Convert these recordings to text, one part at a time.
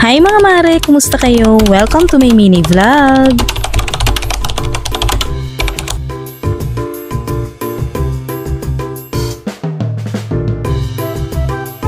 Hi mga mare! Kumusta kayo? Welcome to my mini vlog!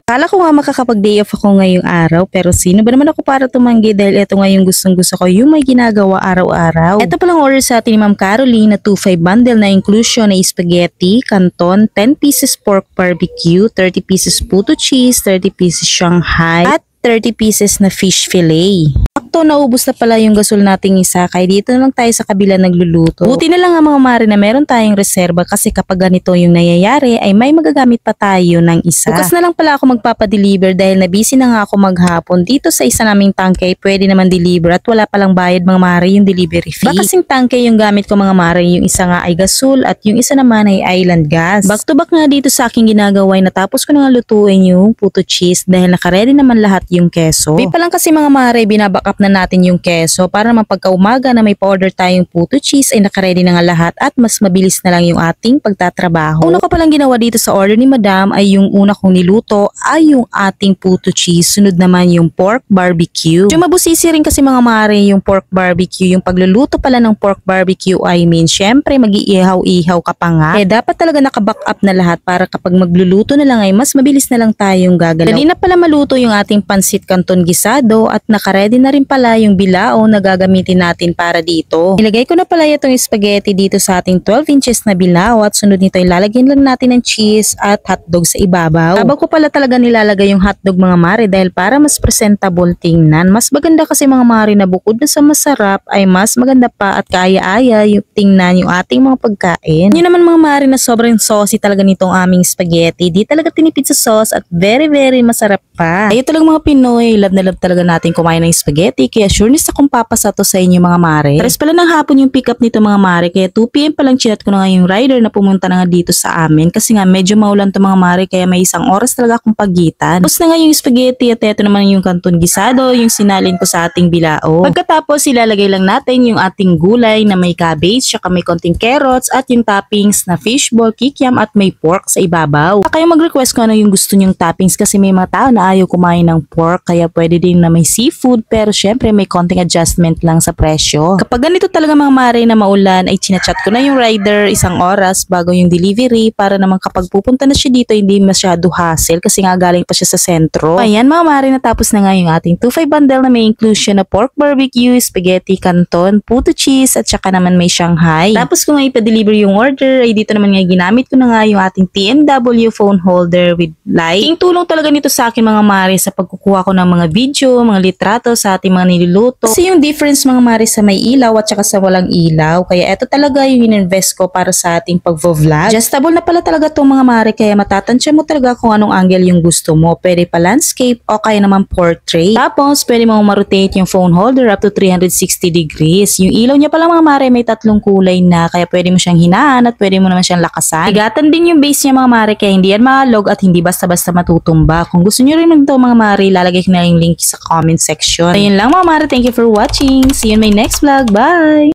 Akala ko nga makakapag-day off ako ngayong araw pero sino ba naman ako para tumanggi dahil ito nga yung gustong-gusto ko yung may ginagawa araw-araw. Ito palang order sa atin ni Ma'am Caroline na 2-5 bundle na inclusion na spaghetti, canton, 10 pieces pork barbecue, 30 pieces puto cheese, 30 pieces Shanghai, at 30 pieces na fish fillet. Sakto, naubos na pala yung gasol nating isa kaya dito na lang tayo sa kabila nagluluto. Buti na lang nga mga mare na meron tayong reserba kasi kapag ganito yung nangyayari ay may magagamit pa tayo ng isa. Bukas na lang pala ako magpapadeliver dahil na busy na nga ako maghapon dito sa isa naming tangke. Pwede naman deliver at wala palang bayad mga mare yung delivery fee. Baka kasing tangke yung gamit ko mga mare, yung isa nga ay gasol at yung isa naman ay island gas. Back to back nga dito sa aking ginagawa ay natapos ko na nga lutuin yung puto cheese dahil nakaredy naman lahat yung keso. May pa lang kasi mga mare binaback up na natin yung keso para naman pagka umaga na may pa-order tayong puto cheese ay nakaredy na nga lahat at mas mabilis na lang yung ating pagtatrabaho. Una ko palang ginawa dito sa order ni Madam ay yung una kong niluto ay yung ating puto cheese, sunod naman yung pork barbecue. Yung mabusisi rin kasi mga mare yung pork barbecue, yung pagluluto pala ng pork barbecue I mean syempre mag-iihaw-ihaw ka pa nga. Kaya dapat talaga naka-back up na lahat para kapag magluluto na lang ay mas mabilis na lang tayong gagalaw. Dali na pala maluto yung ating pansit canton gisado at nakaredy na rin pala yung bilao na gagamitin natin para dito. Ilagay ko na pala itong spaghetti dito sa ating 12 inches na bilao at sunod nito ilalagyan lang natin ng cheese at hotdog sa ibabaw. Bago ko pala talaga nilalagay yung hotdog mga mare dahil para mas presentable tingnan. Mas maganda kasi mga mare na bukod na sa masarap ay mas maganda pa at kaya-aya yung tingnan yung ating mga pagkain. Yun naman mga mare na sobrang saucy talaga nitong aming spaghetti. Di talaga tinipid sa sauce at very masarap pa. Ayo talagang mga Pinoy, love na love talaga natin kumain ng spaghetti kaya sureness akong papasa to sa inyo mga mare. Tres pala ng hapon yung pick up nito mga mare kaya 2 PM pa lang chinat ko na nga yung rider na pumunta na nga dito sa amin kasi nga medyo maulan to mga mare kaya may isang oras talaga akong pagitan. Tapos na nga yung spaghetti at eto naman yung canton gisado yung sinalin ko sa ating bilao. Pagkatapos ilalagay lang natin yung ating gulay na may cabbage tsaka may konting carrots at yung toppings na fishball, kikiam at may pork sa ibabaw. Kayo mag-request kung ano yung gusto nyong toppings kasi may mga tao na ayaw kumain ng pork kaya pwede din na may seafood pero syempre may konting adjustment lang sa presyo. Kapag ganito talaga mga mare na maulan ay chinachat ko na yung rider isang oras bago yung delivery para naman kapag pupunta na siya dito hindi masyado hassle kasi nga galing pa siya sa sentro. Ayan mga mare, natapos na nga yung ating 2-5 bundle na may inclusion na pork barbecue, spaghetti, canton, puto cheese at saka naman may Shanghai. Tapos kung ipa-deliver yung order ay dito naman nga ginamit ko na nga yung ating TMW phone holder with light. King tulong talaga nito sa akin mga mare sa pagkukuha ko ng mga video, mga litrato sa ating mga niluluto. Kasi yung difference mga mare sa may ilaw at saka sa walang ilaw. Kaya ito talaga yung ininvest ko para sa ating pag-vlog. Adjustable na pala talaga itong mga mare kaya matatansya mo talaga kung anong angle yung gusto mo. Pwede pa landscape o kaya naman portrait. Tapos pwede mo ma-rotate yung phone holder up to 360 degrees. Yung ilaw niya pala mga mare may 3 kulay na kaya pwede mo siyang hinaan at pwede mo naman siyang lakasan. Higatan din yung base niya mga mare kaya hindi yan maalog at hindi basta-basta matutumba. Kung gusto nyo rin ito mga mare, lalagay ko na yung link sa comment section. Ayun lang mga mare, thank you for watching. See you in my next vlog. Bye!